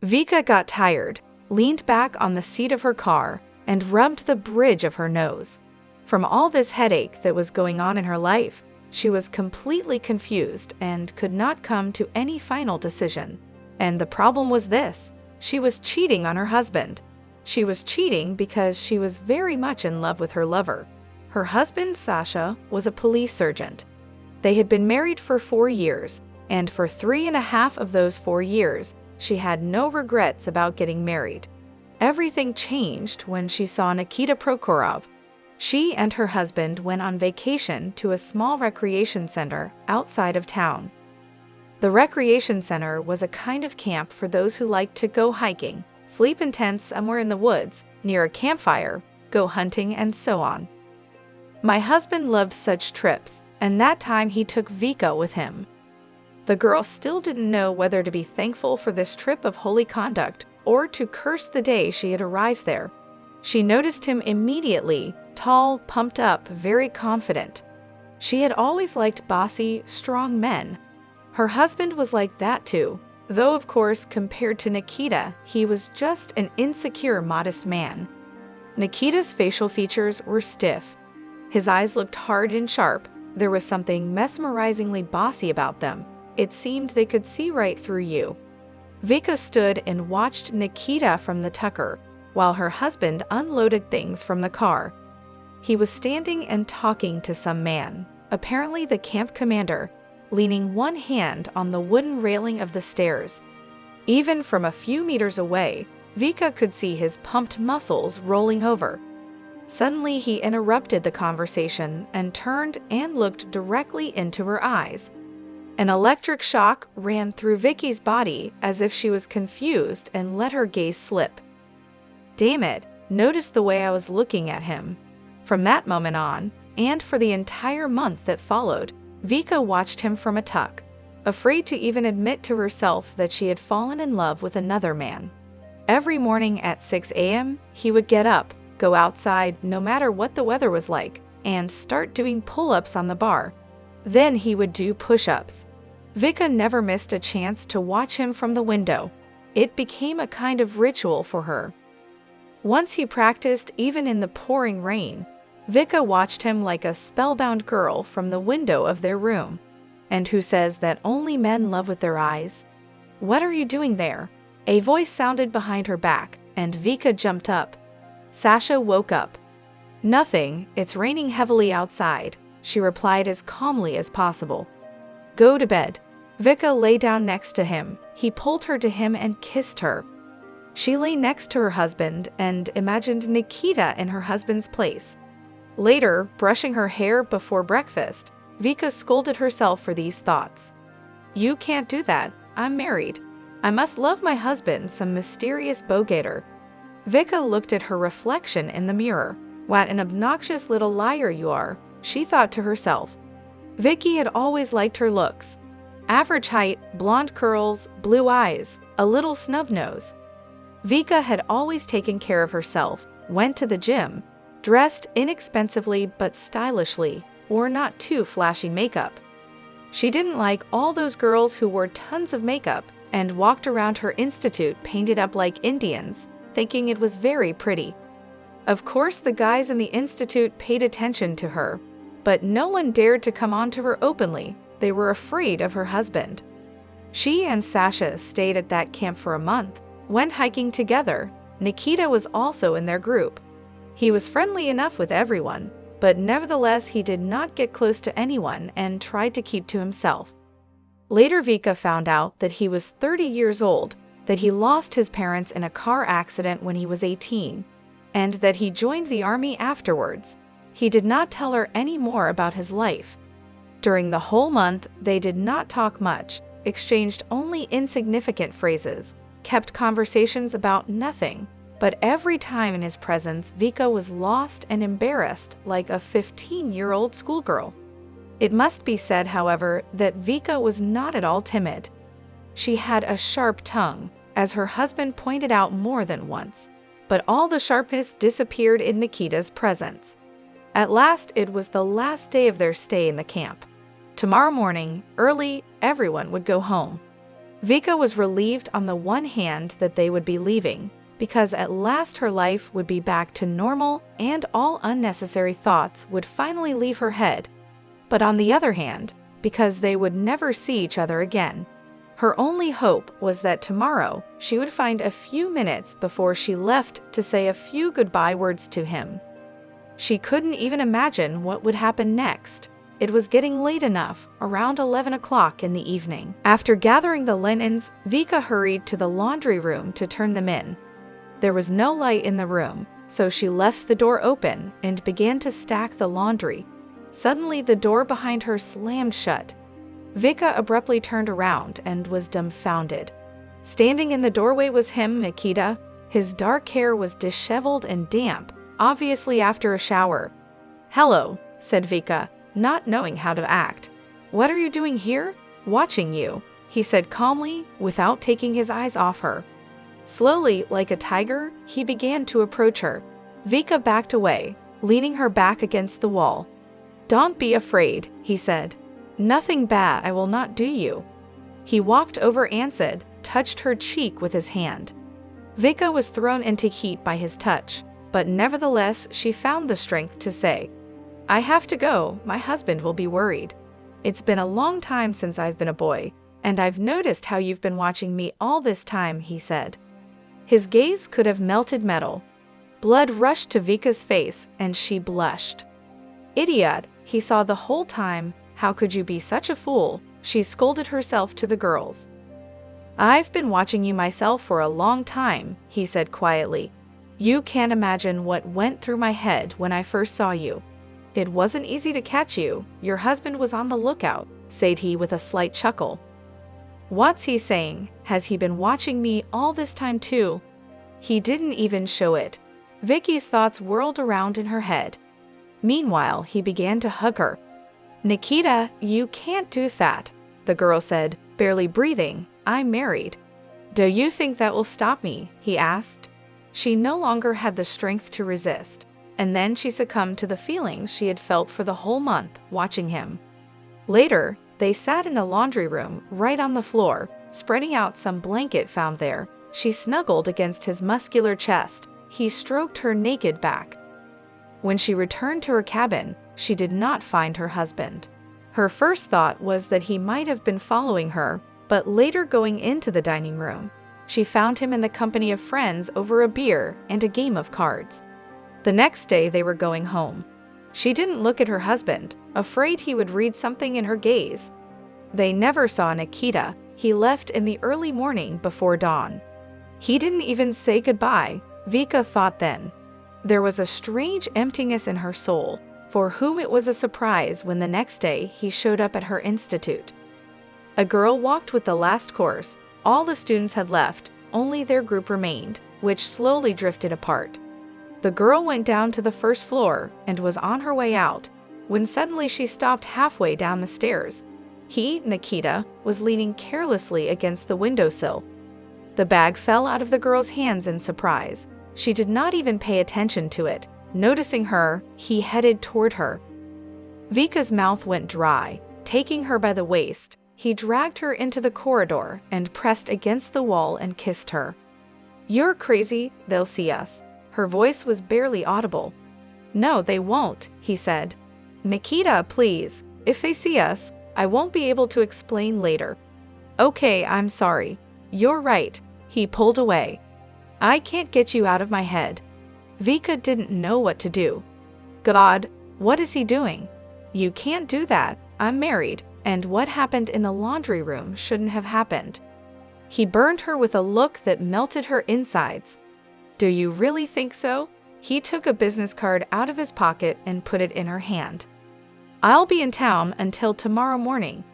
Vika got tired, leaned back on the seat of her car, and rubbed the bridge of her nose. From all this headache that was going on in her life, she was completely confused and could not come to any final decision. And the problem was this: she was cheating on her husband. She was cheating because she was very much in love with her lover. Her husband, Sasha, was a police sergeant. They had been married for 4 years, and for 3.5 of those 4 years, she had no regrets about getting married. Everything changed when she saw Nikita Prokhorov. She and her husband went on vacation to a small recreation center outside of town. The recreation center was a kind of camp for those who liked to go hiking, sleep in tents somewhere in the woods, near a campfire, go hunting, and so on. My husband loved such trips, and that time he took Vika with him. The girl still didn't know whether to be thankful for this trip of holy conduct or to curse the day she had arrived there. She noticed him immediately, tall, pumped up, very confident. She had always liked bossy, strong men. Her husband was like that too, though of course compared to Nikita, he was just an insecure, modest man. Nikita's facial features were stiff. His eyes looked hard and sharp. There was something mesmerizingly bossy about them. It seemed they could see right through you. Vika stood and watched Nikita from the tucker, while her husband unloaded things from the car. He was standing and talking to some man, apparently the camp commander, leaning one hand on the wooden railing of the stairs. Even from a few meters away, Vika could see his pumped muscles rolling over. Suddenly, he interrupted the conversation and turned and looked directly into her eyes. An electric shock ran through Vicky's body as if she was confused and let her gaze slip. Damn it, noticed the way I was looking at him. From that moment on, and for the entire month that followed, Vika watched him from a tuck, afraid to even admit to herself that she had fallen in love with another man. Every morning at 6 a.m., he would get up, go outside no matter what the weather was like, and start doing pull-ups on the bar. Then he would do push-ups. Vika never missed a chance to watch him from the window. It became a kind of ritual for her. Once he practiced even in the pouring rain. Vika watched him like a spellbound girl from the window of their room. And who says that only men love with their eyes? "What are you doing there?" A voice sounded behind her back, and Vika jumped up. Sasha woke up. "Nothing, it's raining heavily outside," she replied as calmly as possible. "Go to bed." Vika lay down next to him. He pulled her to him and kissed her. She lay next to her husband and imagined Nikita in her husband's place. Later, brushing her hair before breakfast, Vika scolded herself for these thoughts. "You can't do that. I'm married. I must love my husband, some mysterious go-getter." Vika looked at her reflection in the mirror. "What an obnoxious little liar you are," she thought to herself. Vicky had always liked her looks. Average height, blonde curls, blue eyes, a little snub nose. Vika had always taken care of herself, went to the gym, dressed inexpensively but stylishly, wore not too flashy makeup. She didn't like all those girls who wore tons of makeup and walked around her institute painted up like Indians, thinking it was very pretty. Of course, the guys in the institute paid attention to her, but no one dared to come on to her openly. They were afraid of her husband. She and Sasha stayed at that camp for a month, went hiking together. Nikita was also in their group. He was friendly enough with everyone, but nevertheless he did not get close to anyone and tried to keep to himself. Later, Vika found out that he was 30 years old, that he lost his parents in a car accident when he was 18, and that he joined the army afterwards. He did not tell her any more about his life. During the whole month, they did not talk much, exchanged only insignificant phrases, kept conversations about nothing. But every time in his presence, Vika was lost and embarrassed like a 15-year-old schoolgirl. It must be said, however, that Vika was not at all timid. She had a sharp tongue, as her husband pointed out more than once, but all the sharpness disappeared in Nikita's presence. At last, it was the last day of their stay in the camp. Tomorrow morning, early, everyone would go home. Vika was relieved on the one hand that they would be leaving, because at last her life would be back to normal and all unnecessary thoughts would finally leave her head. But on the other hand, because they would never see each other again. Her only hope was that tomorrow she would find a few minutes before she left to say a few goodbye words to him. She couldn't even imagine what would happen next. It was getting late enough, around 11 o'clock in the evening. After gathering the linens, Vika hurried to the laundry room to turn them in. There was no light in the room, so she left the door open and began to stack the laundry. Suddenly, the door behind her slammed shut. Vika abruptly turned around and was dumbfounded. Standing in the doorway was him, Nikita. His dark hair was disheveled and damp, obviously after a shower. "Hello," said Vika, not knowing how to act. "What are you doing here?" "Watching you," he said calmly, without taking his eyes off her. Slowly, like a tiger, he began to approach her. Vika backed away, leaning her back against the wall. "Don't be afraid," he said. "Nothing bad I will not do you." He walked over and touched her cheek with his hand. Vika was thrown into heat by his touch, but nevertheless she found the strength to say, "I have to go, my husband will be worried. It's been a long time since I've been a boy, and I've noticed how you've been watching me all this time," he said. His gaze could have melted metal. Blood rushed to Vika's face, and she blushed. "Idiot," he saw the whole time. "How could you be such a fool?" she scolded herself to the girls. "I've been watching you myself for a long time," he said quietly. "You can't imagine what went through my head when I first saw you. It wasn't easy to catch you. Your husband was on the lookout," said he with a slight chuckle. "What's he saying? Has he been watching me all this time too?" He didn't even show it. Vicky's thoughts whirled around in her head. Meanwhile, he began to hug her. "Nikita, you can't do that," the girl said, barely breathing. "I'm married." "Do you think that will stop me?" he asked. She no longer had the strength to resist, and then she succumbed to the feelings she had felt for the whole month watching him. Later, they sat in the laundry room, right on the floor, spreading out some blanket found there. She snuggled against his muscular chest. He stroked her naked back. When she returned to her cabin, she did not find her husband. Her first thought was that he might have been following her, but later going into the dining room, she found him in the company of friends over a beer and a game of cards. The next day they were going home. She didn't look at her husband, afraid he would read something in her gaze. They never saw Nikita. He left in the early morning before dawn. He didn't even say goodbye, Vika thought then. There was a strange emptiness in her soul, for whom it was a surprise when the next day he showed up at her institute. A girl walked with the last course. All the students had left, only their group remained, which slowly drifted apart. The girl went down to the first floor and was on her way out, when suddenly she stopped halfway down the stairs. He, Nikita, was leaning carelessly against the windowsill. The bag fell out of the girl's hands in surprise. She did not even pay attention to it. Noticing her, he headed toward her. Vika's mouth went dry. Taking her by the waist, he dragged her into the corridor and pressed against the wall and kissed her. "You're crazy, they'll see us." Her voice was barely audible. "No, they won't," he said. "Nikita, please. If they see us, I won't be able to explain later." "Okay, I'm sorry. You're right." He pulled away. "I can't get you out of my head." Vika didn't know what to do. "God, what is he doing? You can't do that. I'm married, and what happened in the laundry room shouldn't have happened." He burned her with a look that melted her insides. "Do you really think so?" He took a business card out of his pocket and put it in her hand. "I'll be in town until tomorrow morning.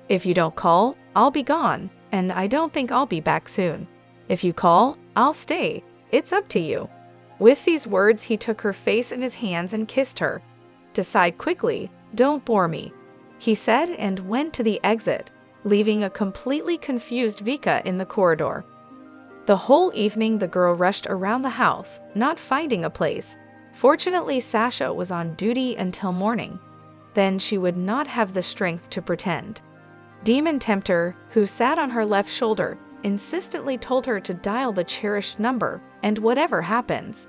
If you don't call, I'll be gone, and I don't think I'll be back soon. If you call, I'll stay. It's up to you." With these words, he took her face in his hands and kissed her. "Decide quickly, don't bore me," he said and went to the exit, leaving a completely confused Vika in the corridor. The whole evening the girl rushed around the house, not finding a place. Fortunately, Sasha was on duty until morning. Then she would not have the strength to pretend. Demon Tempter, who sat on her left shoulder, insistently told her to dial the cherished number, and whatever happens.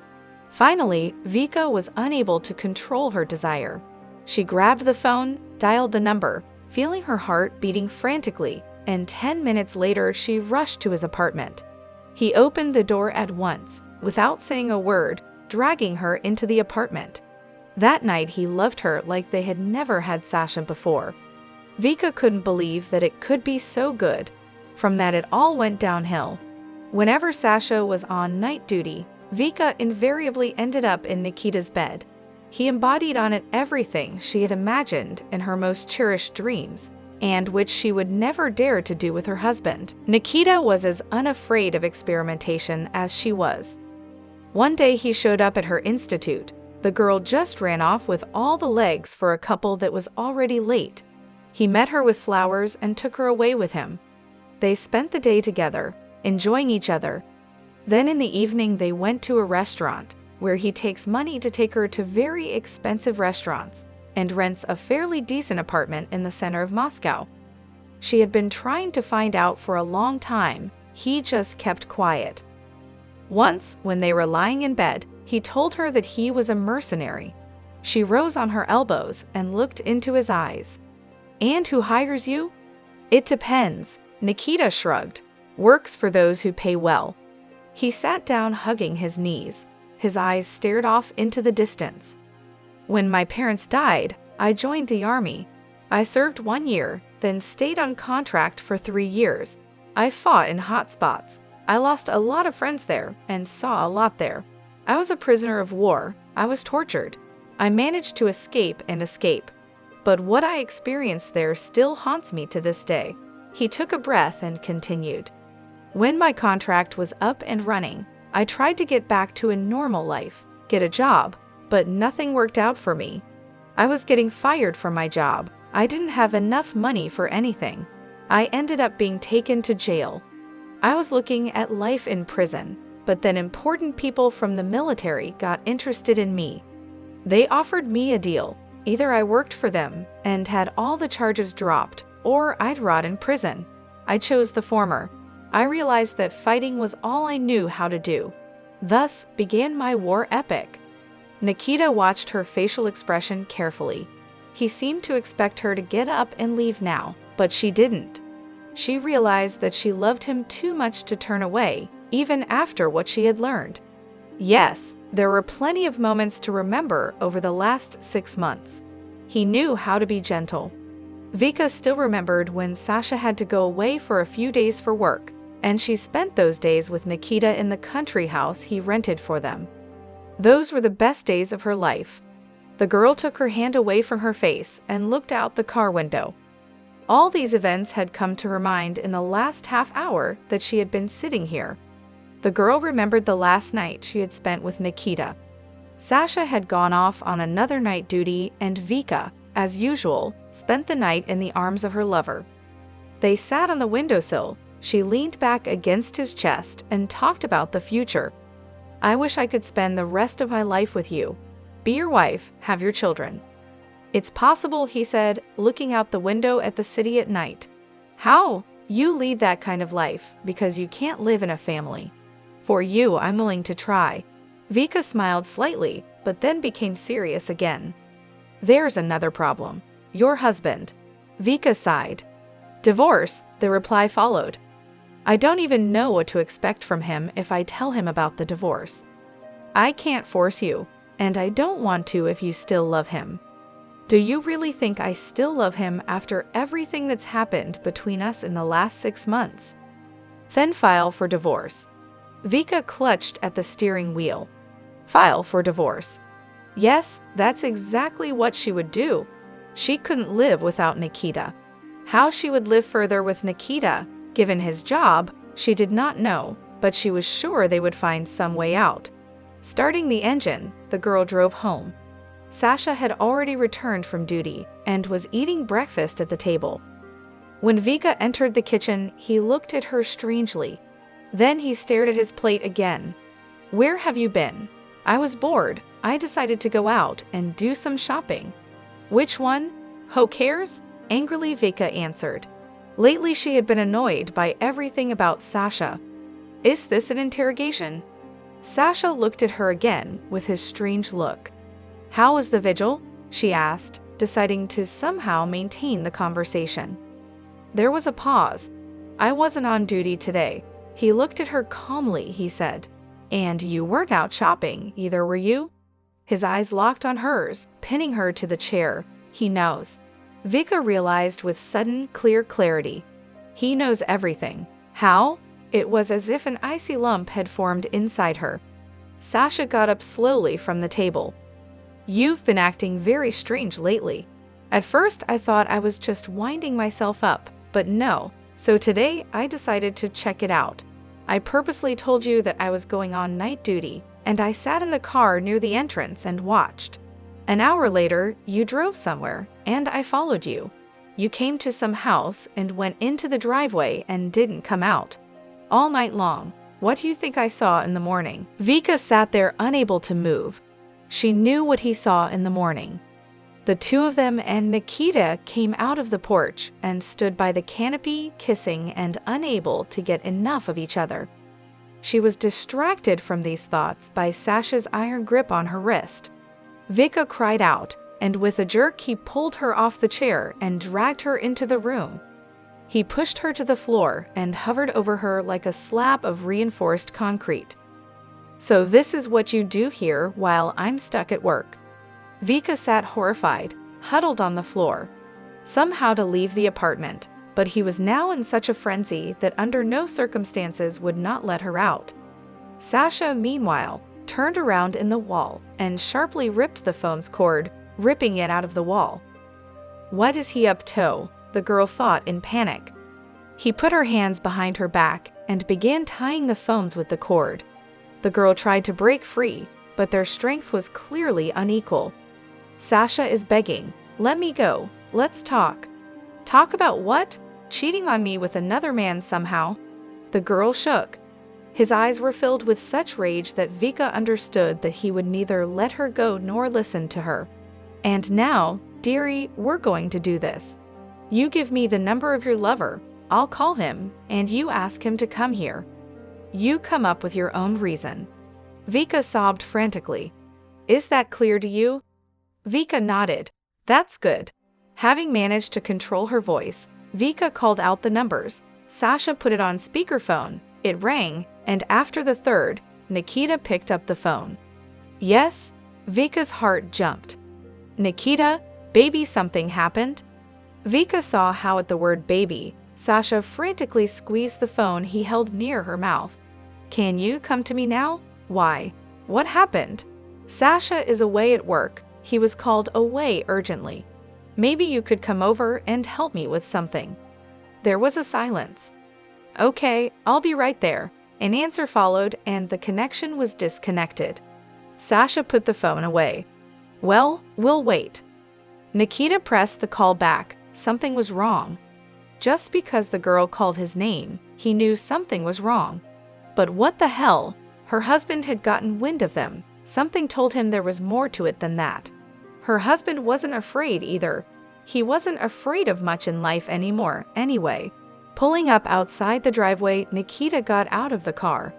Finally, Vika was unable to control her desire. She grabbed the phone, dialed the number, feeling her heart beating frantically, and 10 minutes later she rushed to his apartment. He opened the door at once, without saying a word, dragging her into the apartment. That night he loved her like they had never had Sasha before. Vika couldn't believe that it could be so good. From that it all went downhill. Whenever Sasha was on night duty, Vika invariably ended up in Nikita's bed. He embodied on it everything she had imagined in her most cherished dreams, and which she would never dare to do with her husband. Nikita was as unafraid of experimentation as she was. One day he showed up at her institute. The girl just ran off with all the legs for a couple that was already late. He met her with flowers and took her away with him. They spent the day together, enjoying each other. Then in the evening they went to a restaurant, where he takes money to take her to very expensive restaurants, and rents a fairly decent apartment in the center of Moscow. She had been trying to find out for a long time. He just kept quiet. Once, when they were lying in bed, he told her that he was a mercenary. She rose on her elbows and looked into his eyes. "And who hires you?" "It depends," Nikita shrugged. "Works for those who pay well." He sat down, hugging his knees. His eyes stared off into the distance. "When my parents died, I joined the army. I served 1 year, then stayed on contract for 3 years. I fought in hot spots. I lost a lot of friends there and saw a lot there. I was a prisoner of war. I was tortured. I managed to escape and escape. But what I experienced there still haunts me to this day." He took a breath and continued. "When my contract was up and running, I tried to get back to a normal life, get a job, but nothing worked out for me. I was getting fired from my job. I didn't have enough money for anything. I ended up being taken to jail. I was looking at life in prison, but then important people from the military got interested in me. They offered me a deal. Either I worked for them and had all the charges dropped, or I'd rot in prison. I chose the former. I realized that fighting was all I knew how to do. Thus began my war epic." Nikita watched her facial expression carefully. He seemed to expect her to get up and leave now, but she didn't. She realized that she loved him too much to turn away, even after what she had learned. Yes, there were plenty of moments to remember over the last 6 months. He knew how to be gentle. Vika still remembered when Sasha had to go away for a few days for work, and she spent those days with Nikita in the country house he rented for them. Those were the best days of her life. The girl took her hand away from her face and looked out the car window. All these events had come to her mind in the last half hour that she had been sitting here. The girl remembered the last night she had spent with Nikita. Sasha had gone off on another night duty, and Vika, as usual, spent the night in the arms of her lover. They sat on the windowsill. She leaned back against his chest and talked about the future. "I wish I could spend the rest of my life with you. Be your wife, have your children." "It's possible," he said, looking out the window at the city at night. "How? You lead that kind of life because you can't live in a family. For you, I'm willing to try." Vika smiled slightly, but then became serious again. "There's another problem. Your husband." Vika sighed. "Divorce," the reply followed. "I don't even know what to expect from him if I tell him about the divorce. I can't force you, and I don't want to if you still love him." "Do you really think I still love him after everything that's happened between us in the last 6 months?" "Then file for divorce." Vika clutched at the steering wheel. File for divorce. Yes, that's exactly what she would do. She couldn't live without Nikita. How she would live further with Nikita, given his job, she did not know, but she was sure they would find some way out. Starting the engine, the girl drove home. Sasha had already returned from duty and was eating breakfast at the table. When Vika entered the kitchen, he looked at her strangely. Then he stared at his plate again. "Where have you been?" "I was bored. I decided to go out and do some shopping." "Which one? Who cares?" Angrily Vika answered. Lately, she had been annoyed by everything about Sasha. Is this an interrogation? Sasha looked at her again with his strange look. How was the vigil? She asked, deciding to somehow maintain the conversation. There was a pause. I wasn't on duty today. He looked at her calmly, he said. And you weren't out shopping, either were you? His eyes locked on hers, pinning her to the chair. He knows. Vika realized with sudden, clear clarity. He knows everything. How? It was as if an icy lump had formed inside her. Sasha got up slowly from the table. You've been acting very strange lately. At first, I thought I was just winding myself up, but no. So today, I decided to check it out. I purposely told you that I was going on night duty, and I sat in the car near the entrance and watched. An hour later, you drove somewhere, and I followed you. You came to some house and went into the driveway and didn't come out. All night long. What do you think I saw in the morning? Vika sat there unable to move. She knew what he saw in the morning. The two of them and Nikita came out of the porch and stood by the canopy, kissing and unable to get enough of each other. She was distracted from these thoughts by Sasha's iron grip on her wrist. Vika cried out, and with a jerk he pulled her off the chair and dragged her into the room. He pushed her to the floor and hovered over her like a slab of reinforced concrete. So this is what you do here while I'm stuck at work. Vika sat horrified, huddled on the floor. Somehow to leave the apartment, but he was now in such a frenzy that under no circumstances would not let her out. Sasha, meanwhile, turned around in the wall and sharply ripped the phone's cord, ripping it out of the wall. What is he up to? The girl thought in panic. He put her hands behind her back and began tying the phones with the cord. The girl tried to break free, but their strength was clearly unequal. Sasha is begging, let me go, let's talk. Talk about what? Cheating on me with another man somehow. The girl shook. His eyes were filled with such rage that Vika understood that he would neither let her go nor listen to her. And now, dearie, we're going to do this. You give me the number of your lover, I'll call him, and you ask him to come here. You come up with your own reason. Vika sobbed frantically. Is that clear to you? Vika nodded. That's good. Having managed to control her voice, Vika called out the numbers. Sasha put it on speakerphone. It rang, and after the third, Nikita picked up the phone. Yes? Vika's heart jumped. Nikita, baby, something happened? Vika saw how at the word baby, Sasha frantically squeezed the phone he held near her mouth. Can you come to me now? Why? What happened? Sasha is away at work. He was called away urgently. Maybe you could come over and help me with something. There was a silence. Okay, I'll be right there. An answer followed and the connection was disconnected. Sasha put the phone away. Well, we'll wait. Nikita pressed the call back. Something was wrong. Just because the girl called his name, he knew something was wrong. But what the hell? Her husband had gotten wind of them. Something told him there was more to it than that. Her husband wasn't afraid either. He wasn't afraid of much in life anymore, anyway. Pulling up outside the driveway, Nikita got out of the car.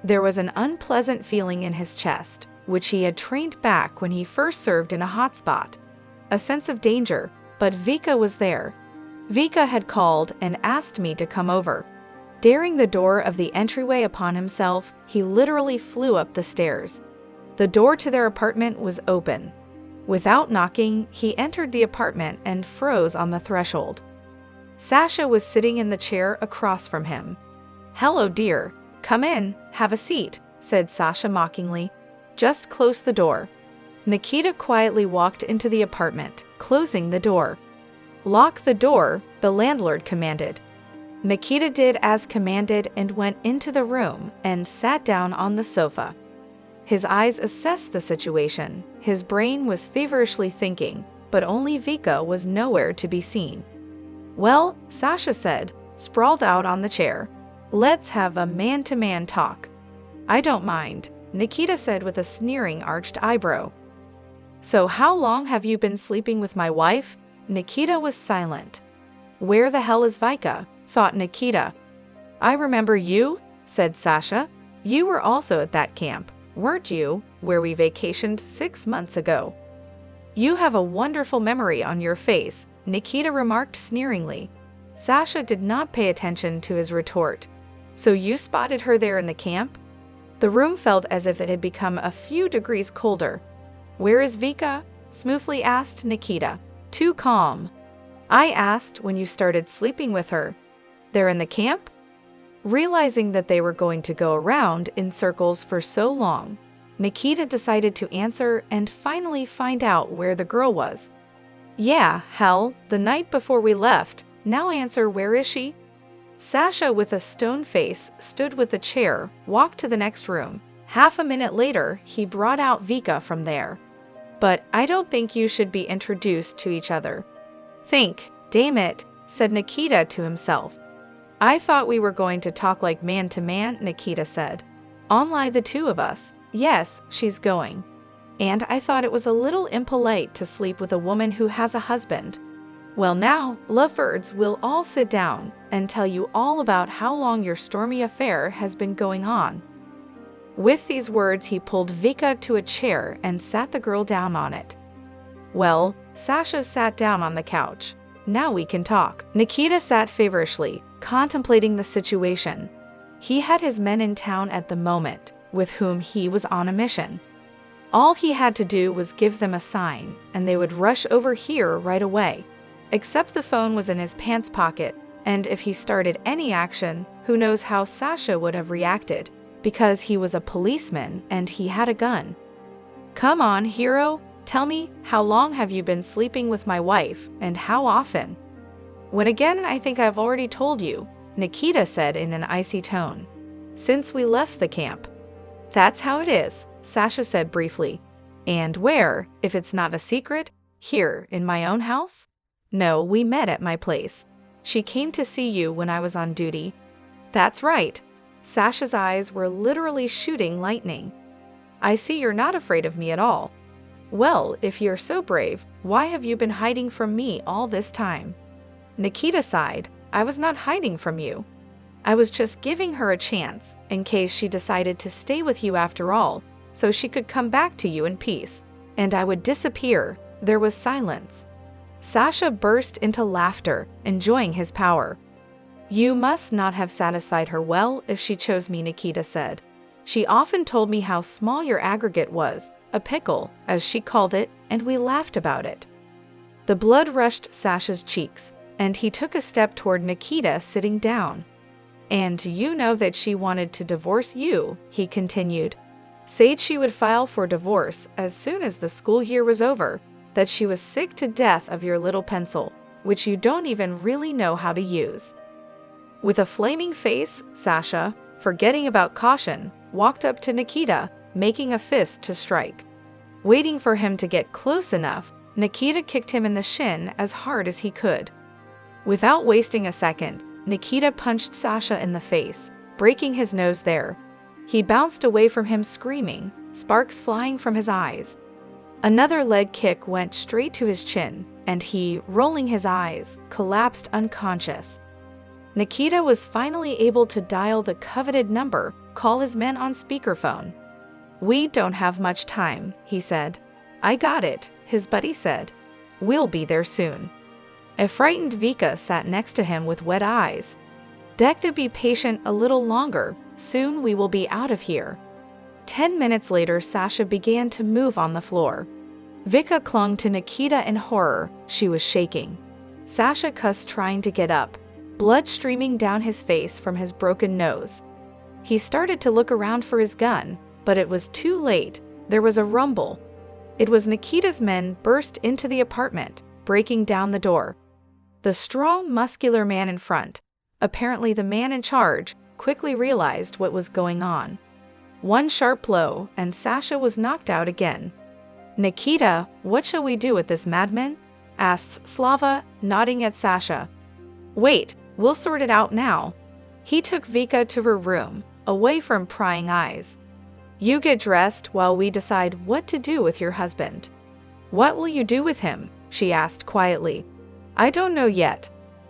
There was an unpleasant feeling in his chest, which he had trained back when he first served in a hotspot. A sense of danger, but Vika was there. Vika had called and asked me to come over. Daring the door of the entryway upon himself, he literally flew up the stairs. The door to their apartment was open. Without knocking, he entered the apartment and froze on the threshold. Sasha was sitting in the chair across from him. Hello, dear. Come in, have a seat, said Sasha mockingly. Just close the door. Nikita quietly walked into the apartment, closing the door. Lock the door, the landlord commanded. Nikita did as commanded and went into the room and sat down on the sofa. His eyes assessed the situation. His brain was feverishly thinking, but only Vika was nowhere to be seen. Well, Sasha said, sprawled out on the chair. Let's have a man-to-man talk. I don't mind, Nikita said with a sneering arched eyebrow. So how long have you been sleeping with my wife? Nikita was silent. Where the hell is Vika? Thought Nikita. I remember you, said Sasha. You were also at that camp, weren't you, where we vacationed 6 months ago? You have a wonderful memory on your face, Nikita remarked sneeringly. Sasha did not pay attention to his retort. So you spotted her there in the camp? The room felt as if it had become a few degrees colder. Where is Vika? Smoothly asked Nikita. Too calm. I asked when you started sleeping with her. They're in the camp? Realizing that they were going to go around in circles for so long, Nikita decided to answer and finally find out where the girl was. Yeah, hell, the night before we left. Now answer, where is she? Sasha, with a stone face, stood with a chair, walked to the next room. Half a minute later, he brought out Vika from there. But I don't think you should be introduced to each other. Think, damn it, said Nikita to himself. I thought we were going to talk like man to man, Nikita said. Only the two of us. Yes, she's going. And I thought it was a little impolite to sleep with a woman who has a husband. Well now, lovebirds will all sit down and tell you all about how long your stormy affair has been going on. With these words, he pulled Vika to a chair and sat the girl down on it. Well, Sasha sat down on the couch. Now we can talk. Nikita sat feverishly, contemplating the situation. He had his men in town at the moment, with whom he was on a mission. All he had to do was give them a sign, and they would rush over here right away. Except the phone was in his pants pocket, and if he started any action, who knows how Sasha would have reacted, because he was a policeman and he had a gun. Come on, hero, tell me, how long have you been sleeping with my wife, and how often? When again, I think I've already told you, Nikita said in an icy tone. Since we left the camp. That's how it is, Sasha said briefly. And where, if it's not a secret? Here, in my own house? No, we met at my place. She came to see you when I was on duty. That's right. Sasha's eyes were literally shooting lightning. I see you're not afraid of me at all. Well, if you're so brave, why have you been hiding from me all this time? Nikita sighed. I was not hiding from you. I was just giving her a chance, in case she decided to stay with you after all, so she could come back to you in peace, and I would disappear. There was silence. Sasha burst into laughter, enjoying his power. You must not have satisfied her well if she chose me, Nikita said. She often told me how small your aggregate was, a pickle, as she called it, and we laughed about it. The blood rushed Sasha's cheeks, and he took a step toward Nikita, sitting down. And you know that she wanted to divorce you, he continued. Said she would file for divorce as soon as the school year was over, that she was sick to death of your little pencil, which you don't even really know how to use. With a flaming face, Sasha, forgetting about caution, walked up to Nikita, making a fist to strike. Waiting for him to get close enough, Nikita kicked him in the shin as hard as he could. Without wasting a second, Nikita punched Sasha in the face, breaking his nose there. He bounced away from him screaming, sparks flying from his eyes. Another leg kick went straight to his chin, and he, rolling his eyes, collapsed unconscious. Nikita was finally able to dial the coveted number, call his men on speakerphone. We don't have much time, he said. I got it, his buddy said. We'll be there soon. A frightened Vika sat next to him with wet eyes. Dekta, be patient a little longer. Soon we will be out of here. 10 minutes later, Sasha began to move on the floor. Vika clung to Nikita in horror. She was shaking. Sasha cussed, trying to get up, blood streaming down his face from his broken nose. He started to look around for his gun, but it was too late. There was a rumble. It was Nikita's men burst into the apartment, breaking down the door. The strong, muscular man in front, apparently the man in charge, quickly realized what was going on. One sharp blow, and Sasha was knocked out again. Nikita, what shall we do with this madman? Asked Slava, nodding at Sasha. Wait, we'll sort it out now. He took Vika to her room, away from prying eyes. You get dressed while we decide what to do with your husband. What will you do with him? She asked quietly. I don't know yet.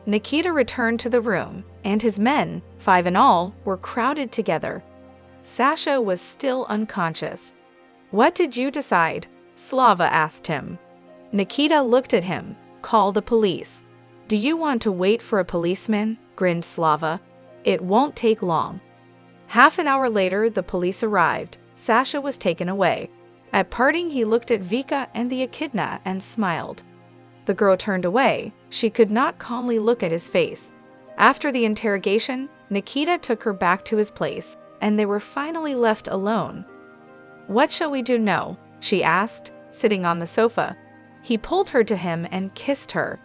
Nikita returned to the room, and his men, 5 in all, were crowded together. Sasha was still unconscious. "What did you decide?" Slava asked him. Nikita looked at him. "Call the police." "Do you want to wait for a policeman?" grinned Slava. "It won't take long." Half an hour later, the police arrived. Sasha was taken away. At parting, he looked at Vika and the echidna and smiled. The girl turned away. She could not calmly look at his face. After the interrogation, Nikita took her back to his place, and they were finally left alone. "What shall we do now?" she asked, sitting on the sofa. He pulled her to him and kissed her.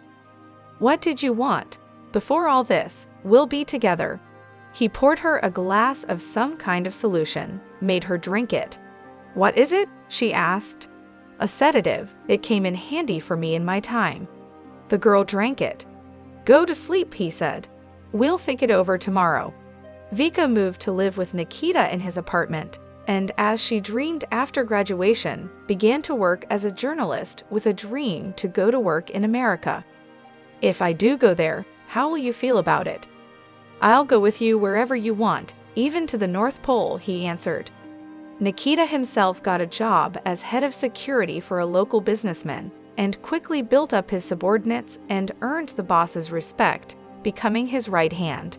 "What did you want? Before all this, we'll be together." He poured her a glass of some kind of solution, made her drink it. "What is it?" she asked. "A sedative. It came in handy for me in my time." The girl drank it. "Go to sleep," he said. "We'll think it over tomorrow." Vika moved to live with Nikita in his apartment, and as she dreamed after graduation, began to work as a journalist with a dream to go to work in America. "If I do go there, how will you feel about it?" "I'll go with you wherever you want, even to the North Pole," he answered. Nikita himself got a job as head of security for a local businessman and quickly built up his subordinates and earned the boss's respect, becoming his right hand.